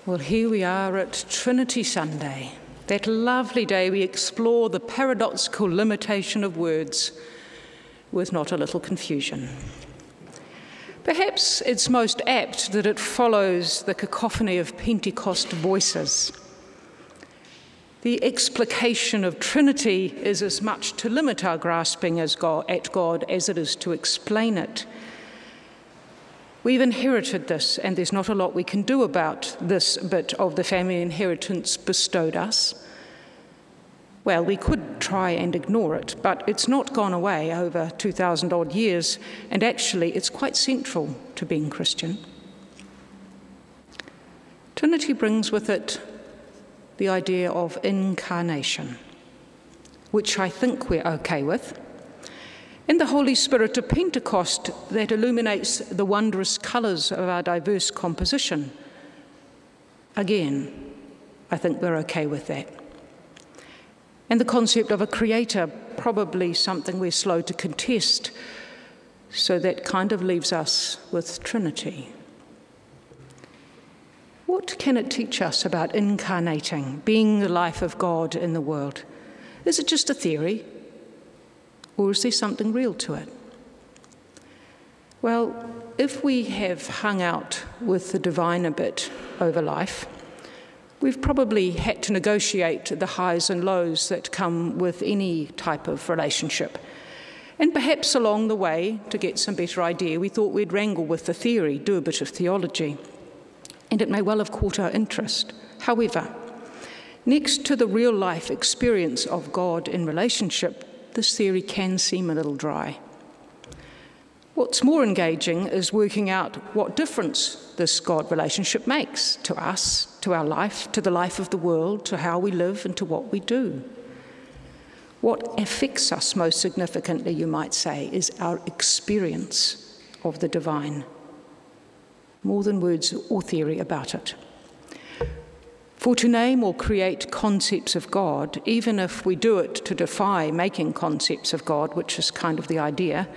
Well, here we are at Trinity Sunday, that lovely day we explore the paradoxical limitation of words with not a little confusion. Perhaps it's most apt that it follows the cacophony of Pentecost voices. The explication of Trinity is as much to limit our grasping at God as it is to explain it. We've inherited this, and there's not a lot we can do about this bit of the family inheritance bestowed us. Well, we could try and ignore it, but it's not gone away over 2,000 odd years, and actually it's quite central to being Christian. Trinity brings with it the idea of incarnation, which I think we're okay with. In the Holy Spirit of Pentecost that illuminates the wondrous colours of our diverse composition. Again, I think we're okay with that. And the concept of a creator, probably something we're slow to contest, so that kind of leaves us with Trinity. What can it teach us about incarnating, being the life of God in the world? Is it just a theory? Or is there something real to it? Well, if we have hung out with the divine a bit over life, we've probably had to negotiate the highs and lows that come with any type of relationship. And perhaps along the way, to get some better idea, we thought we'd wrangle with the theory, do a bit of theology. And it may well have caught our interest. However, next to the real life experience of God in relationship, this theory can seem a little dry. What's more engaging is working out what difference this God relationship makes to us, to our life, to the life of the world, to how we live and to what we do. What affects us most significantly, you might say, is our experience of the divine. More than words or theory about it. For to name or create concepts of God, even if we do it to defy making concepts of God, which is kind of the idea,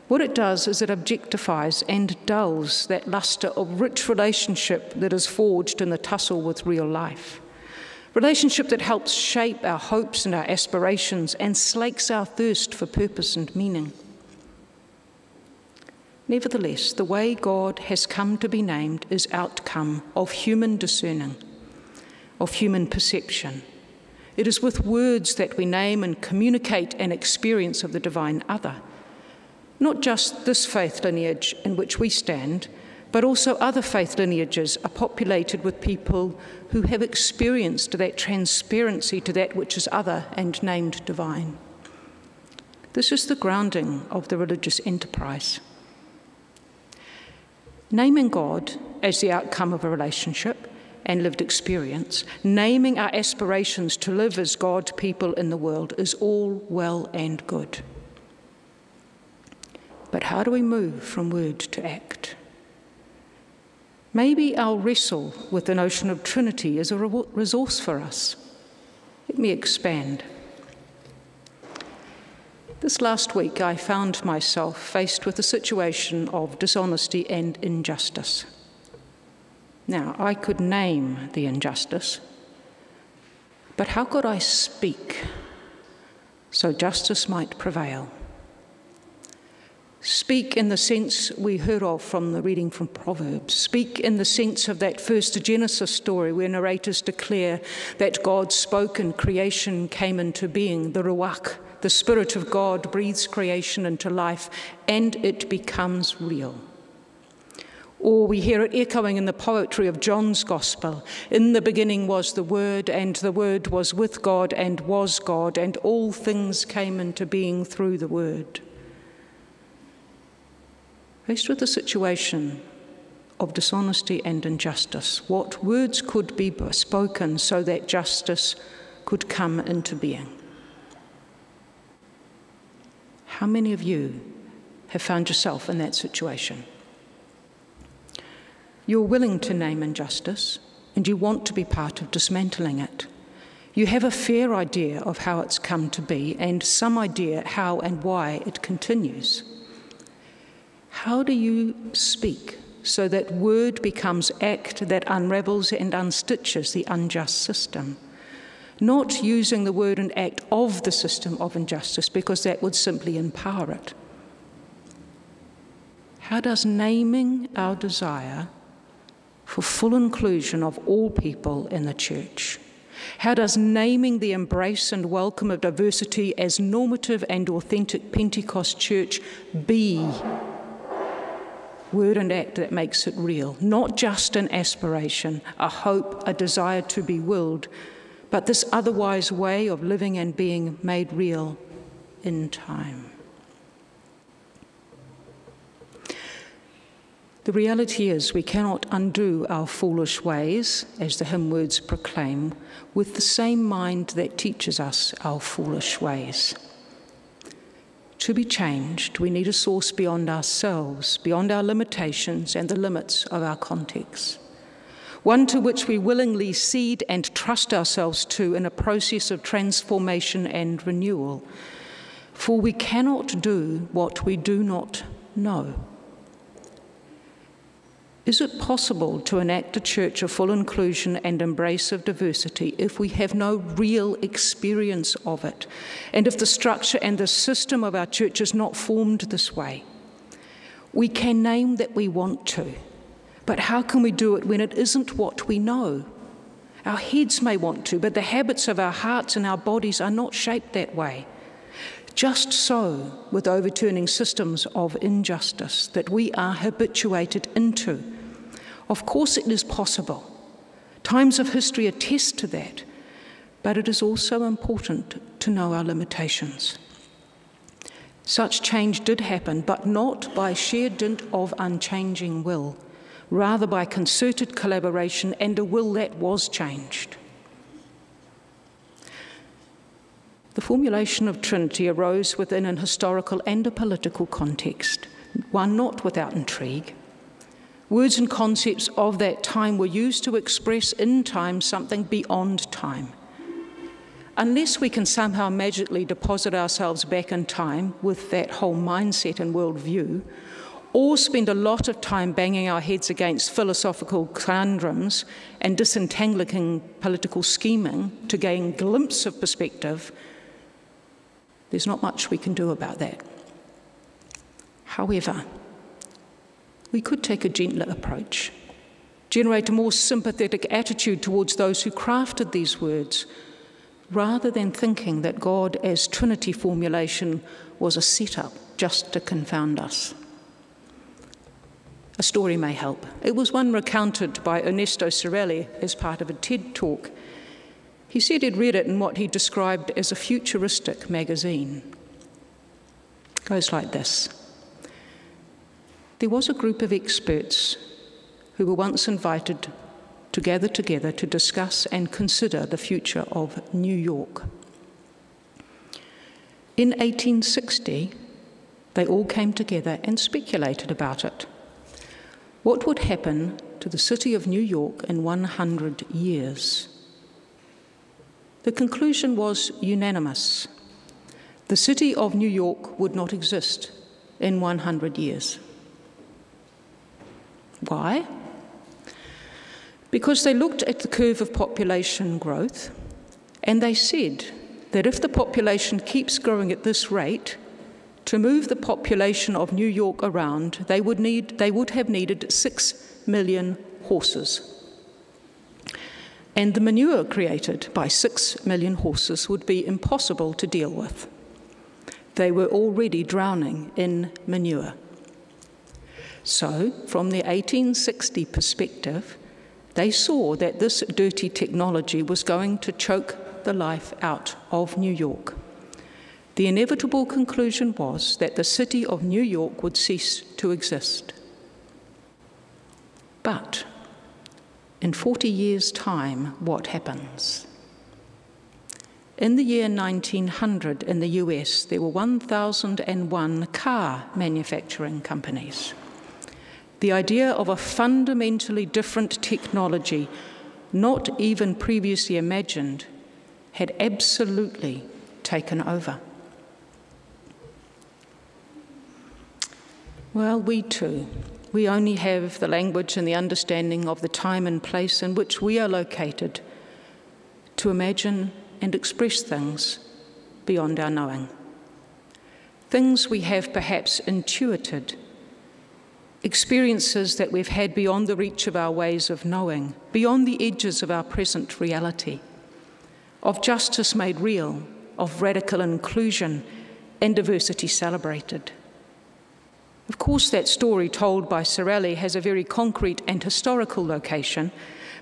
what it does is it objectifies and dulls that lustre of rich relationship that is forged in the tussle with real life. Relationship that helps shape our hopes and our aspirations and slakes our thirst for purpose and meaning. Nevertheless, the way God has come to be named is outcome of human discerning, of human perception. It is with words that we name and communicate an experience of the divine other. Not just this faith lineage in which we stand, but also other faith lineages are populated with people who have experienced that transparency to that which is other and named divine. This is the grounding of the religious enterprise. Naming God as the outcome of a relationship and lived experience, naming our aspirations to live as God people in the world is all well and good. But how do we move from word to act? Maybe our wrestle with the notion of Trinity is a resource for us. Let me expand. This last week I found myself faced with a situation of dishonesty and injustice. Now, I could name the injustice, but how could I speak so justice might prevail? Speak in the sense we heard of from the reading from Proverbs. Speak in the sense of that first Genesis story where narrators declare that God spoke and creation came into being. The Ruach, the Spirit of God, breathes creation into life and it becomes real. Or we hear it echoing in the poetry of John's Gospel. In the beginning was the Word, and the Word was with God, and was God, and all things came into being through the Word. Faced with a situation of dishonesty and injustice, what words could be spoken so that justice could come into being? How many of you have found yourself in that situation? You're willing to name injustice, and you want to be part of dismantling it. You have a fair idea of how it's come to be, and some idea how and why it continues. How do you speak so that word becomes act that unravels and unstitches the unjust system. Not using the word and act of the system of injustice, because that would simply empower it. How does naming our desire for full inclusion of all people in the church, how does naming the embrace and welcome of diversity as normative and authentic Pentecost church be word and act that makes it real? Not just an aspiration, a hope, a desire to be willed, but this otherwise way of living and being made real in time. The reality is we cannot undo our foolish ways, as the hymn words proclaim, with the same mind that teaches us our foolish ways. To be changed, we need a source beyond ourselves, beyond our limitations and the limits of our context. One to which we willingly cede and trust ourselves to in a process of transformation and renewal. For we cannot do what we do not know. Is it possible to enact a church of full inclusion and embrace of diversity if we have no real experience of it, and if the structure and the system of our church is not formed this way? We can name that we want to, but how can we do it when it isn't what we know? Our heads may want to, but the habits of our hearts and our bodies are not shaped that way. Just so with overturning systems of injustice that we are habituated into. Of course it is possible. Times of history attest to that, but it is also important to know our limitations. Such change did happen, but not by sheer dint of unchanging will, rather by concerted collaboration and a will that was changed. The formulation of Trinity arose within an historical and a political context, one not without intrigue. Words and concepts of that time were used to express in time something beyond time. Unless we can somehow magically deposit ourselves back in time with that whole mindset and worldview, or spend a lot of time banging our heads against philosophical conundrums and disentangling political scheming to gain a glimpse of perspective, there's not much we can do about that. However, we could take a gentler approach, generate a more sympathetic attitude towards those who crafted these words, rather than thinking that God as Trinity formulation was a setup just to confound us. A story may help. It was one recounted by Ernesto Cerelli as part of a TED talk. He said he'd read it in what he described as a futuristic magazine. It goes like this. There was a group of experts who were once invited to gather together to discuss and consider the future of New York. In 1860, they all came together and speculated about it. What would happen to the city of New York in 100 years? The conclusion was unanimous. The city of New York would not exist in 100 years. Why? Because they looked at the curve of population growth and they said that if the population keeps growing at this rate, to move the population of New York around, they would have needed 6 million horses. And the manure created by 6 million horses would be impossible to deal with. They were already drowning in manure. So, from the 1860 perspective, they saw that this dirty technology was going to choke the life out of New York. The inevitable conclusion was that the city of New York would cease to exist. But in 40 years' time, what happens? In the year 1900 in the US, there were 1,001 car manufacturing companies. The idea of a fundamentally different technology, not even previously imagined, had absolutely taken over. Well, we too We only have the language and the understanding of the time and place in which we are located to imagine and express things beyond our knowing. Things we have perhaps intuited, experiences that we've had beyond the reach of our ways of knowing, beyond the edges of our present reality, of justice made real, of radical inclusion and diversity celebrated. Of course, that story told by Sorelli has a very concrete and historical location,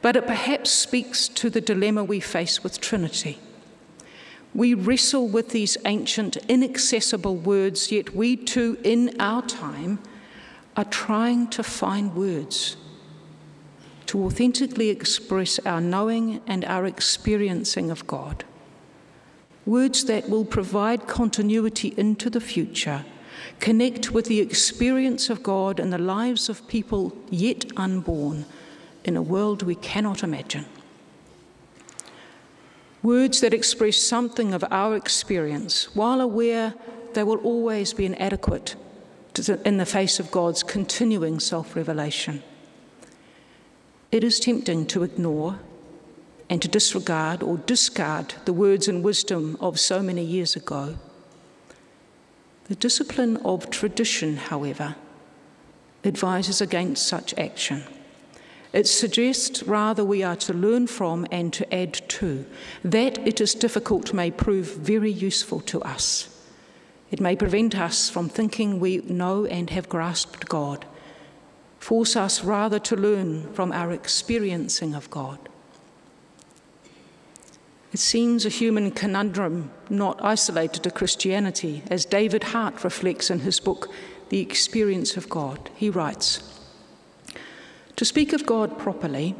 but it perhaps speaks to the dilemma we face with Trinity. We wrestle with these ancient, inaccessible words, yet we too, in our time, are trying to find words to authentically express our knowing and our experiencing of God. Words that will provide continuity into the future, connect with the experience of God in the lives of people yet unborn in a world we cannot imagine. Words that express something of our experience, while aware they will always be inadequate in the face of God's continuing self-revelation. It is tempting to ignore and to disregard or discard the words and wisdom of so many years ago. The discipline of tradition, however, advises against such action. It suggests rather we are to learn from and to add to. That it is difficult may prove very useful to us. It may prevent us from thinking we know and have grasped God, force us rather to learn from our experiencing of God. It seems a human conundrum not isolated to Christianity, as David Hart reflects in his book, The Experience of God. He writes, "To speak of God properly,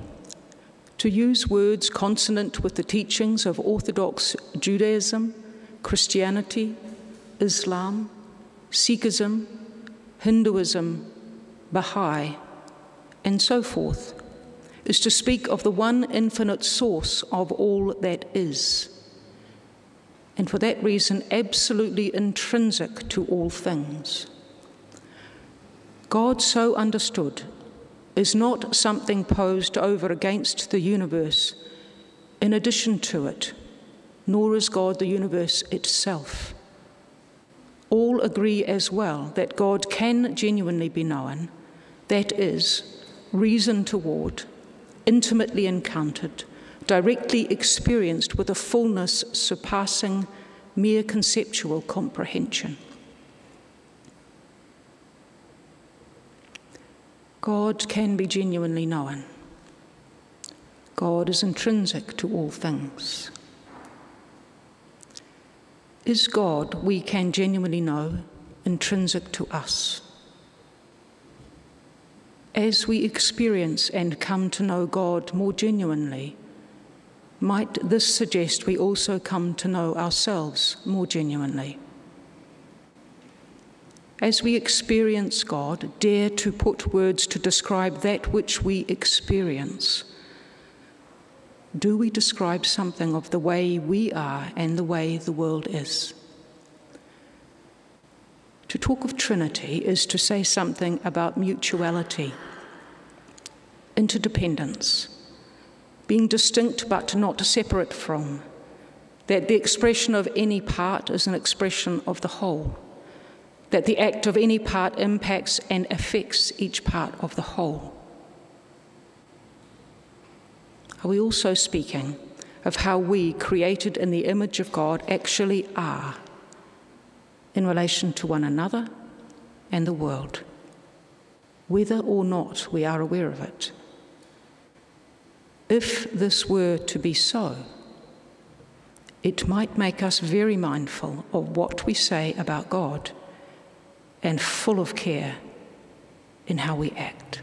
to use words consonant with the teachings of Orthodox Judaism, Christianity, Islam, Sikhism, Hinduism, Baha'i, and so forth, is to speak of the one infinite source of all that is, and for that reason absolutely intrinsic to all things. God so understood is not something posed over against the universe in addition to it, nor is God the universe itself. All agree as well that God can genuinely be known, that is, reasoned toward, intimately encountered, directly experienced with a fullness surpassing mere conceptual comprehension. God can be genuinely known. God is intrinsic to all things. Is God, we can genuinely know, intrinsic to us? As we experience and come to know God more genuinely, might this suggest we also come to know ourselves more genuinely? As we experience God, dare to put words to describe that which we experience. Do we describe something of the way we are and the way the world is? To talk of Trinity is to say something about mutuality, interdependence, being distinct but not separate from, that the expression of any part is an expression of the whole, that the act of any part impacts and affects each part of the whole. Are we also speaking of how we, created in the image of God, actually are in relation to one another and the world, whether or not we are aware of it? If this were to be so, it might make us very mindful of what we say about God and full of care in how we act.